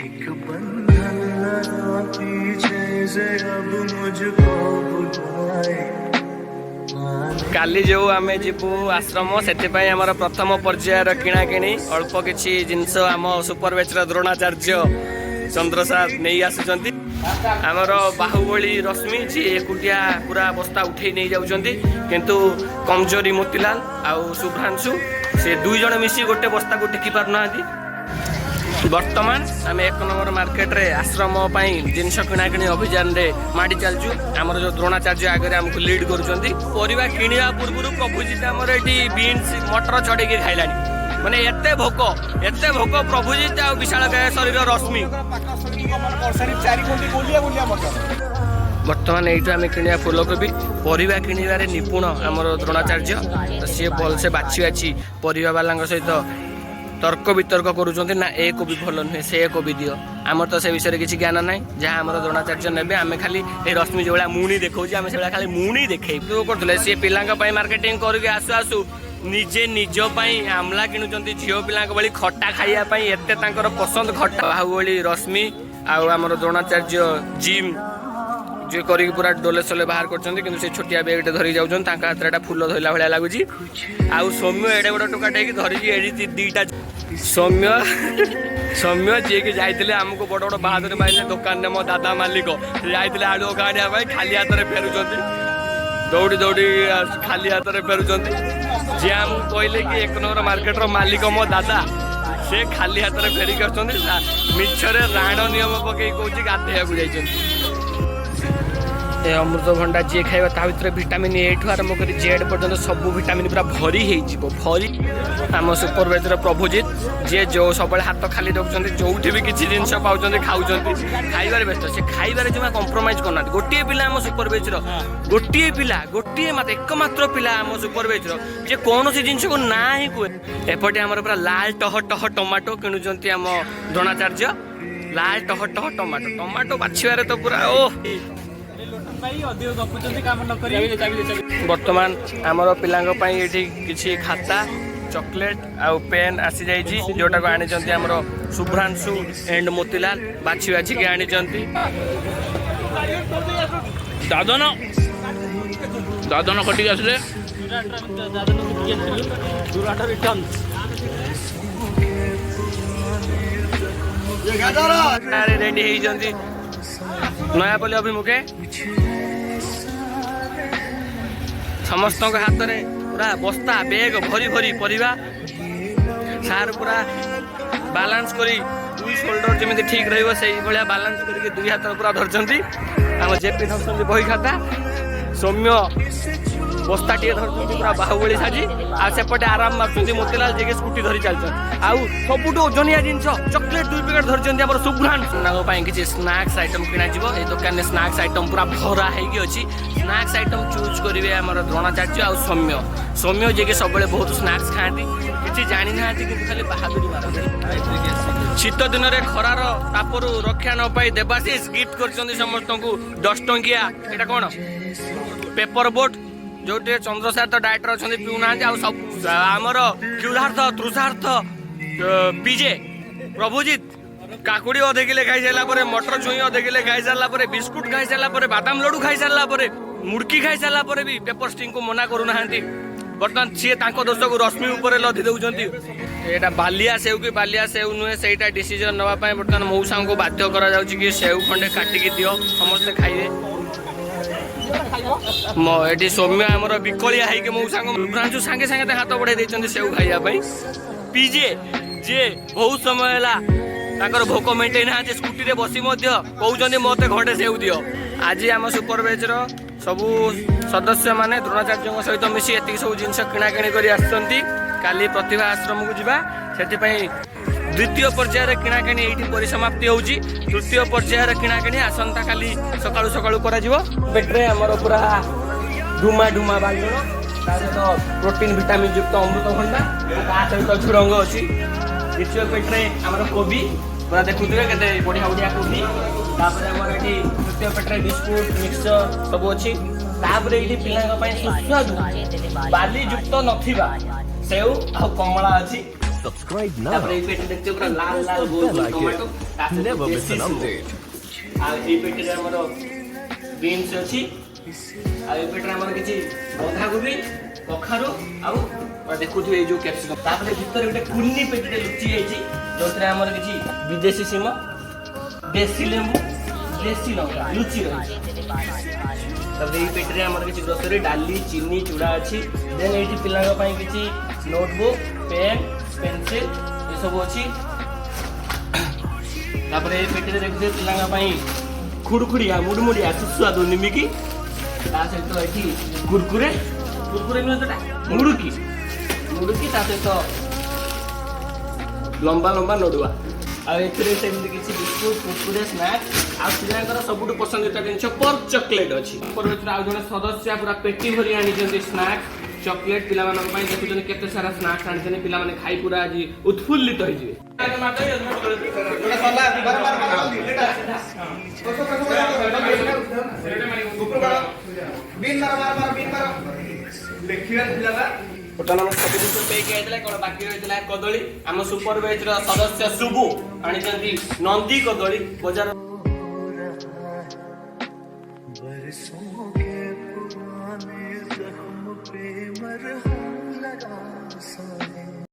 एक बंधन पीछे से अब मुझको बुलाए। काली जो आम जीवु आश्रम से आमर प्रथम पर्यायर किणाकिणी अल्प किसी जिनस आम सुपर बैचर द्रोणाचार्य चंद्रसाद नहीं आसुचंती। आमर बाहुबली रश्मि जी एकुटिया पूरा बस्ता उठे नहीं जाउचंती किंतु कमजोरी मोतीलाल आउ शुभ्रांशु से दुई जन मिसी गोटे बस्ता को टेकी पारना। वर्तमान आम एक नंबर मार्केट रे आश्रम जिनस किणाकिणी अभियान रे माड़ी चलचु। आमर जो द्रोणाचार्य आगे आमको लीड करुचंती। परिवा किणवा पूर्व प्रभुजी आमर ये बीन्स मटर चढ़ेकी खाइलानी माने एते भोक प्रभुजी आ विशाल शरीर रश्मि। वर्तमान यही आम किणवा फूलकोबी परिवा किणवे निपुण आमर द्रोणाचार्य सी भलसे बाछी बाछी परिवा वाला सहित तर्क वितर्क करुँच ना ए कोबी भल नुहे से कोबी दियो। आमर तो से विषय किसी ज्ञान ना जहाँ आम द्रोणाचार्य ने आम खाली ये रश्मि जो मुणी देखा आम से खाली मुणी देखे करते सी पिला मार्केटिंग करके आसु आसु निजे निजपाई आमला किणुंट झील पिला भाई खटा खाइबापी एत पसंद खटा। बाहुबली रश्मि आमर द्रोणाचार्य जिम जो कर पूरा डोले सोले बाहर कर छोटिया बेगटे धरिक जाऊँ हाथ में फूल धरला भाया लगुच। आउ सौम्य एडे बड़ टोकाटे धरिकी दीटा सौम्य जी की जाते आमको बड़ बड़ बाहादुर मारे दुकान मो दादा मालिक जाते आलू आने खाली हाथ में फेरुंट दौड़ी दौड़ी खाली हाथ में फेरुंट। जी आम कहले कि एक नंबर मार्केट मालिक मो दादा से खाली हाथ में फेरिक मिछरे राण नियम पकई कौच गाधेया जाइए। अमृतभंडा जी खाइबा ता भितर विटामिन ए ठू आरंभ कर जेड पर्यंत सब विटामिन पूरा भरी हो भरी। आम सुपरवाइजर प्रभुजित जी जो सब हाथ खाली रखुच्च जो भी किसी जिनस पाँच खाऊँ खाइबार व्यस्त से खाइबार जमा कंप्रोमाइज करना। गोटे पिला आम सुपरवाइजर गोटे पिला गोटे एकमात्र पिला आम सुपरवाइजर जे कौन सी जिनस को ना ही कहे। एपटे आम पूरा लाल टह टह टमाटो किणुंट आम द्रोणाचार्य लाल टह टह टमाटो टमाटो बाछिबार तो पूरा ओ। वर्तमान आमर पिलांग ये किसी खाता चॉकलेट आउ पेन आसी जाइए जोटा को आनी आमर शुभ्रांशु एंड मोतीलाल बाछी बाछी के आनी दादन दादन खटिक आसले रेडी होती नयापल्ली अभिमुखे समस्त हाथ में पूरा बस्ता बेग भरी भरी परिवा सार पूरा बालांस करी दुई शोल्डर जमी ठीक रहा बालांस करके दुई हाथ पूरा धरती। आम जेपी धरती बही खाता सौम्य बस्ता टे धरती पूरा बाहुबली साजी आसेपटे आराम मार्च मोतीलाल जी स्कूटी धरी चलते आउ सबुठ ओजनिया जिन चॉकलेट 2 पैकेट धरती आम शुभ्रांशु किसी स्नाक्स आइटम किणा ये दुकान में स्नाक्स आइटम पूरा भरा हो स्नाक्स आइटम चूज करेंगे आम द्रोणाचार्य आउ सौम्य सौम्य जी सब बहुत स्नाक्स खाती किसी जानी ना कि खाली बहादुरी मारती। शीत दिन में खरार तापर रक्षा न पाई देवाशीष गिफ्ट कर समस्त को 10 टंकिया एटा कौन पेपर बोट जो चंद्रसार तो डायटर अच्छा पीऊना सब आमर क्यूलार्थ तृषार्थ पीजे प्रभुजित काकुड़ी अधे किले खाई सारा मटर छुई अधे किले खाई सारा बिस्कुट खाई सारा बादाम लड्डू खाई सारा मुड़की खाई सारा भी पेपर स्टिंग को मना करूना बर्तमान सी दोष को रश्मि उपर लदी दौरान यहाँ बालिया सेव कि बालिया सेव नुहे से डिसीजन नापी बर्तमान मौसा को बाध्य करा कि सेव खंडे काटिकी दियो समस्ते खाइए। ये सौम्य आमर विकलिया है मौसा शुभ्रांशु सांगे सांगे हाथ बढ़ाई सेव खाइबापी पीजे जे बहुत समय है भोक मेटे ना स्कूटी रे बसी कहते मत घंटे सेव दियो। आज आम सुपरवाइजर सबू सदस्य माने द्रोणाचार्य सहित मिसी एति सब जिन किणाकिणी कर काली प्रतिभा आश्रम को जीवा से द्वितीय पर्यायर किणाकिणी ये परिसमाप्ति होउची। तृतीय पर्यायर किणाकिणी आसंता काली सकाळु सकाळु करा जिवो। पेट्रे हमर पूरा ढुमा ढुमा बांगण सहित प्रोटीन विटामिन युक्त अमृतभंडा सहित झुरंग अच्छी। द्वितीय पेट्रे हमर कोबी पूरा देखुए के बढ़िया बढ़िया कोबी तृतीय पेट्रे बिस्कुट मिक्सचर सब अच्छी। ये पिला सुस्वादु बाली युक्त नथिबा सेव आ कमला अच्छी। Subscribe now तापर एई पेटी देखते पूरा लाल लाल गोल bell गोल icon. टमाटो तापर Never miss देसी an सुबो update. आ एई पेटी रे हमर बीन्स अछि आ एई पेटी रे हमर किछि बंधा गोभी कखारो आ देखुथु ए जो कैप्सिकम तापर भीतर गोटे कुन्नी पेटी रे लुचि जाइछि जोतरे हमर किछि विदेशी सीम देसी लेंबू देसी लंका लुचि रही तब एई पेटी रे हमर किछि ग्रोसरी डाली चीनी चूड़ा अछि देन एठी पिलांग पई किछि नोटबुक पेन पेंसिल ए सब अछि तापर एई पेटी रे देखिथे पिलांग पई खुड़खुड़िया मुडमुडिया सुस्वादु निमिकी ता सहित एठी कुरकुरे कुरकुरे न तटा मुडुकी मुडुकी ता सहित लंबा लंबा नडुआ आ एथिरे सेमति किछि बिस्कुट कुरकुरे स्नैक्स आ पिलांकर सबुटु पसंदीदा जिनिस पर्क चॉकलेट अछि पर एथिरे आ जने सदस्य पूरा पेटी भरी आनी जंती स्नैक्स चॉकलेट पिला मानक पई देखुजने केते सारा स्नैक्स आनी जने पिला माने खाई पूरा आज उत्फुल्लित होई जिवे ବର୍ତ୍ତମାନ ଆମ ସବୁ ଜିନିଷ ପେଇକି ଆଇଥିଲା କ'ଣ ବାକି ରହିଥିଲା କଦଳୀ ଆମ ସୁପରଭାଇଜର ସଦସ୍ୟ ସୁବୁ ଆଣିଛନ୍ତି ନନ୍ଦୀ କଦଳୀ ବଜାର बरसों के पुराने जख्म पे मरहम लगा सा